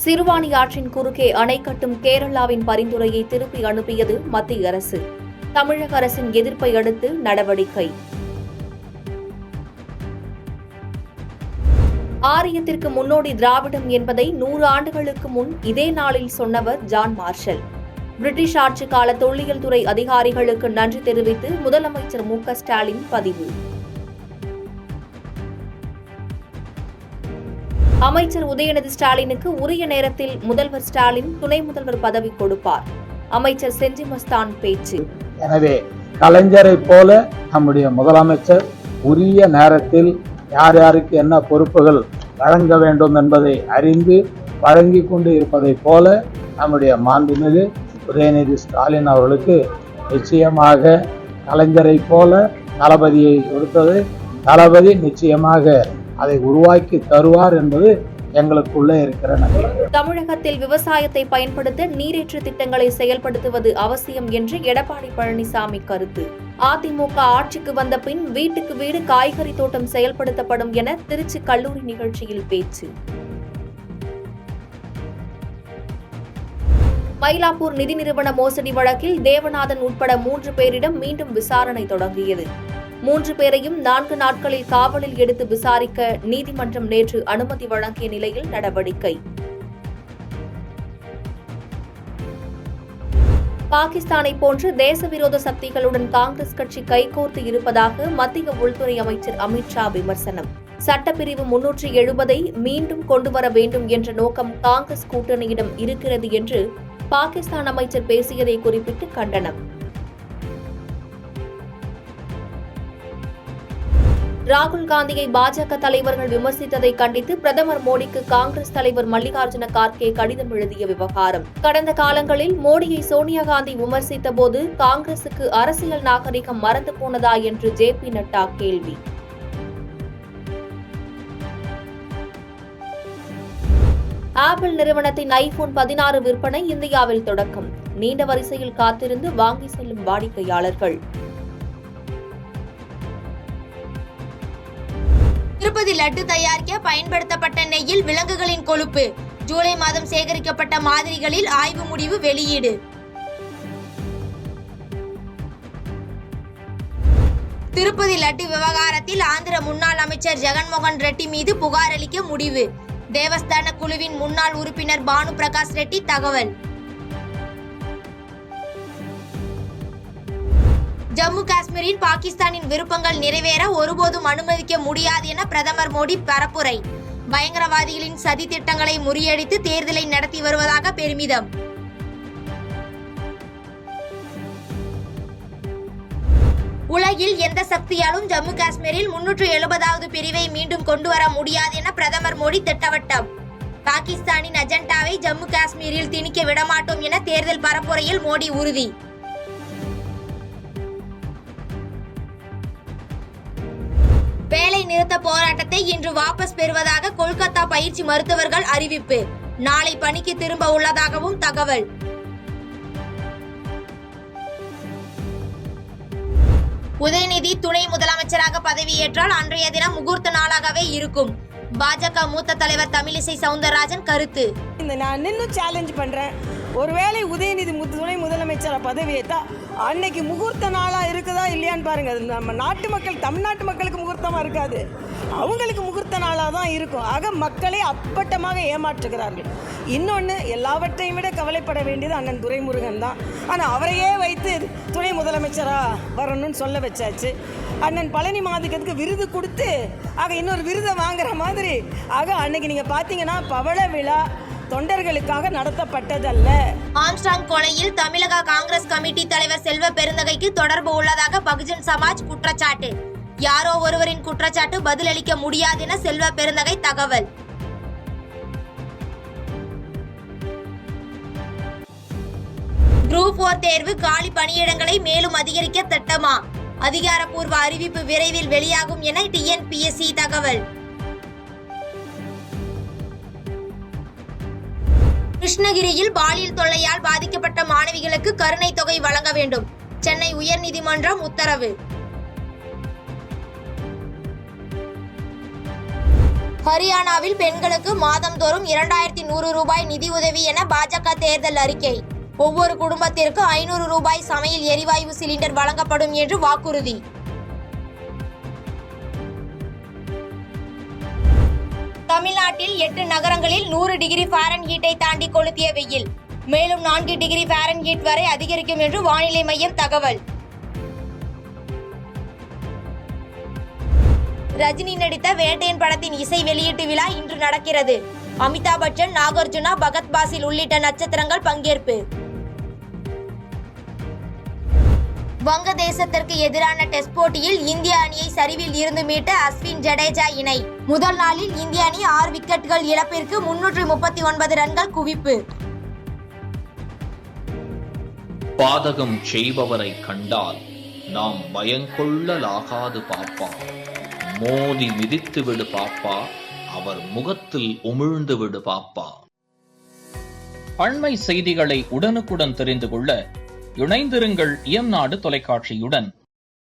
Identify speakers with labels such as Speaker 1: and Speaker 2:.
Speaker 1: சிறுவாணி ஆற்றின் குறுக்கே அணை கட்டும் கேரளாவின் பரிந்துரையை திருப்பி அனுப்பியது மத்திய அரசு. தமிழக அரசின் எதிர்ப்பை அடுத்து நடவடிக்கை. ஆரியத்திற்கு முன்னோடி திராவிடம் என்பதை 100 ஆண்டுகளுக்கு முன் இதே நாளில் சொன்னவர் ஜான் மார்ஷல். பிரிட்டிஷ் ஆட்சி கால தொல்லியல் துறை அதிகாரிகளுக்கு நன்றி தெரிவித்து முதலமைச்சர் மு.க. ஸ்டாலின் பதிவு. அமைச்சர் உதயநிதி ஸ்டாலினுக்கு உரிய நேரத்தில் முதல்வர் ஸ்டாலின் துணை முதல்வர் பதவி கொடுப்பார். அமைச்சர் செஞ்சி மஸ்தான் பேச்சு.
Speaker 2: எனவே கலைஞரை போல நம்முடைய முதலமைச்சர் உரிய நேரத்தில் யார் யாருக்கு என்ன பொறுப்புகள் வழங்க வேண்டும் என்பதை அறிந்து வழங்கி கொண்டு இருப்பதை போல நம்முடைய மாண்புமிகு உதயநிதி ஸ்டாலின் அவர்களுக்கு நிச்சயமாக கலைஞரை போல தளபதியை கொடுத்தது. தளபதி நிச்சயமாக அதை உருவாக்கி தருவார் என்பது எங்களுக்குள்ளே இருக்கிற நம்பிக்கை.
Speaker 1: தமிழகத்தில் விவசாயத்தை பயன்படுத்த நீரேற்று திட்டங்களை செயல்படுத்துவது அவசியம் என்று எடப்பாடி பழனிசாமி கருத்து. அதிமுக ஆட்சிக்கு வந்த பின் வீட்டுக்கு வீடு காய்கறி தோட்டம் செயல்படுத்தப்படும் என திருச்சி கல்லூரி நிகழ்ச்சியில் பேச்சு. மயிலாப்பூர் நிதி நிறுவன மோசடி வழக்கில் தேவநாதன் உட்பட 3 பேரிடம் மீண்டும் விசாரணை தொடங்கியது. 3 பேரையும் 4 நாட்களில் காவலில் எடுத்து விசாரிக்க நீதிமன்றம் நேற்று அனுமதி வழங்கிய நிலையில் நடவடிக்கை. பாகிஸ்தானை போன்று தேசவிரோத சக்திகளுடன் காங்கிரஸ் கட்சி கைகோர்த்து இருப்பதாக மத்திய உள்துறை அமைச்சர் அமித் ஷா விமர்சனம். சட்டப்பிரிவு 370ஐ மீண்டும் கொண்டுவர வேண்டும் என்ற நோக்கம் காங்கிரஸ் கூட்டணியிடம் இருக்கிறது என்று பாகிஸ்தான் அமைச்சர் பேசியதை குறிப்பிட்டு கண்டனம். ராகுல் காந்தியை பாஜக தலைவர்கள் விமர்சித்ததை கண்டித்து பிரதமர் மோடிக்கு காங்கிரஸ் தலைவர் மல்லிகார்ஜுன கார்கே கடிதம் எழுதிய விவகாரம். கடந்த காலங்களில் மோடியை சோனியா காந்தி விமர்சித்த போது காங்கிரசுக்கு அரசியல் நாகரிகம் மறந்து போனதா என்று ஜே.பி. நட்டா கேள்வி. ஆப்பிள் நிறுவனத்தின் ஐபோன் 16 விற்பனை இந்தியாவில் தொடக்கம். நீண்ட வரிசையில் காத்திருந்து வாங்கி செல்லும் வாடிக்கையாளர்கள்.
Speaker 3: திருப்பதி லட்டு தயாரிக்க பயன்படுத்தப்பட்ட நெய்யில் விலங்குகளின் கொழுப்பு. ஜூலை மாதம் சேகரிக்கப்பட்ட மாதிரிகளில் ஆய்வு முடிவு வெளியீடு. திருப்பதி லட்டு விவகாரத்தில் ஆந்திர முன்னாள் அமைச்சர் ஜெகன்மோகன் ரெட்டி மீது புகார் அளிக்க முடிவு. தேவஸ்தான குழுவின் முன்னாள் உறுப்பினர் பானு பிரகாஷ் ரெட்டி தகவல். ஜம்மு காஷ்மீரில் பாகிஸ்தானின் விருப்பங்கள் நிறைவேற ஒருபோதும் அனுமதிக்க முடியாது என பிரதமர் மோடி பரப்புரை. பயங்கரவாதிகளின் சதி திட்டங்களை முறியடித்து தேர்தலை நடத்தி வருவதாக பெருமிதம். உலகில் எந்த சக்தியாலும் ஜம்மு காஷ்மீரில் 370வது பிரிவை மீண்டும் கொண்டுவர முடியாது என பிரதமர் மோடி திட்டவட்டம். பாகிஸ்தானின் அஜெண்டாவை ஜம்மு காஷ்மீரில் திணிக்க விடமாட்டோம் என தேர்தல் பரப்புரையில் மோடி உறுதி. வேலை நிறுத்த போராட்டத்தை இன்று வாபஸ் பெறுவதாக கொல்கத்தா பயிற்சி மருத்துவர்கள் அறிவிப்பு. நாளை பணிக்கு திரும்ப உள்ளதாகவும் தகவல். உதயநிதி துணை முதலமைச்சராக பதவியேற்றால் அன்றைய தினம் முகூர்த்த நாளாகவே இருக்கும். பாஜக மூத்த தலைவர் தமிழிசை சவுந்தரராஜன் கருத்து.
Speaker 4: நான் இன்னும் சேலஞ்ச் பண்றேன். ஒருவேளை உதயநிதி துணை முதலமைச்சரை பதவியேற்றா அன்னைக்கு முகூர்த்த நாளா இருக்குதா இல்லையான்னு பாருங்க. நம்ம நாட்டு மக்கள், தமிழ்நாட்டு மக்களுக்கு முகூர்த்தமா இருக்காது, அவங்களுக்கு முகூர்த்த நாளா தான் இருக்கும். ஆக மக்களை அப்பட்டமாக ஏமாற்றுகிறார்கள். இன்னொன்று, எல்லாவற்றையும் விட கவலைப்பட வேண்டியது அண்ணன் துரைமுருகன் தான். ஆனால் அவரையே வைத்து துணை முதலமைச்சரா வரணும்னு சொல்ல வச்சாச்சு. அண்ணன் பழனி மாதுக்கத்துக்கு விருது கொடுத்து ஆக இன்னொரு விருதை வாங்குற மாதிரி. ஆக அன்னைக்கு நீங்க பார்த்தீங்கன்னா பவள விழா தொண்டர்களுக்காக நடத்தப்பட்டதல்ல.
Speaker 3: ஆம்ஸ்ட்ராங் கொலையில் தமிழக காங்கிரஸ் கமிட்டி தலைவர் செல்வ பெருந்தகைக்கு தொடர்பு உள்ளதாக பகுஜன் சமாஜ் குற்றச்சாட்டு. யாரோ ஒருவரின் குற்றச்சாட்டு பதிலளிக்க முடியாது என செல்வ பெருந்தகை தகவல். குரூப் 4 தேர்வு காலி பணியிடங்களை மேலும் அதிகரிக்க திட்டமா? அதிகாரப்பூர்வ அறிவிப்பு விரைவில் வெளியாகும் என டிஎன்பிஎஸ்சி தகவல். கிருஷ்ணகிரியில் பாலியல் தொல்லையால் பாதிக்கப்பட்ட மாணவிகளுக்கு கருணை தொகை வழங்க வேண்டும். சென்னை உயர்நீதிமன்றம் உத்தரவு. ஹரியானாவில் பெண்களுக்கு மாதந்தோறும் 2100 ரூபாய் நிதி உதவி என பாஜக தேர்தல் அறிக்கை. ஒவ்வொரு குடும்பத்திற்கு 500 ரூபாய் சமையல் எரிவாயு சிலிண்டர் வழங்கப்படும் என்று வாக்குறுதி. தமிழ்நாட்டில் 8 நகரங்களில் 100 டிகிரி ஃபாரன்ஹீட்டை தாண்டி கொளுத்திய வெயில். மேலும் 4 டிகிரி ஃபாரன்ஹீட் வரை அதிகரிக்கும் என்று வானிலை மையம் தகவல். ரஜினி நடித்த வேட்டையன் படத்தின் இசை வெளியீட்டு விழா இன்று நடக்கிறது. அமிதாப் பச்சன், நாகார்ஜுனா, பகத் பாசில் உள்ளிட்ட நட்சத்திரங்கள் பங்கேற்பு. வங்கதேசத்திற்கு எதிரான டெஸ்ட் போட்டியில் இந்திய அணியை சரிவில் இருந்து மீட்ட அஸ்வின், ஜடேஜா இணை. முதல் நாளில் இந்திய அணி 6 விக்கெட்டுகள் இழப்பிற்கு 339 ரன்கள் குவிப்பு.
Speaker 5: பாதகம் செய்பவரை கண்டால் நாம் பயங்கொள்ளலாகாது பாப்பா. மோதி மிதித்து விடு பாப்பா, அவர் முகத்தில் உமிழ்ந்து விடு பாப்பா. அண்மை செய்திகளை உடனுக்குடன் தெரிந்து கொள்ள இணைந்திருங்கள் இயம்நாடு தொலைக்காட்சியுடன்.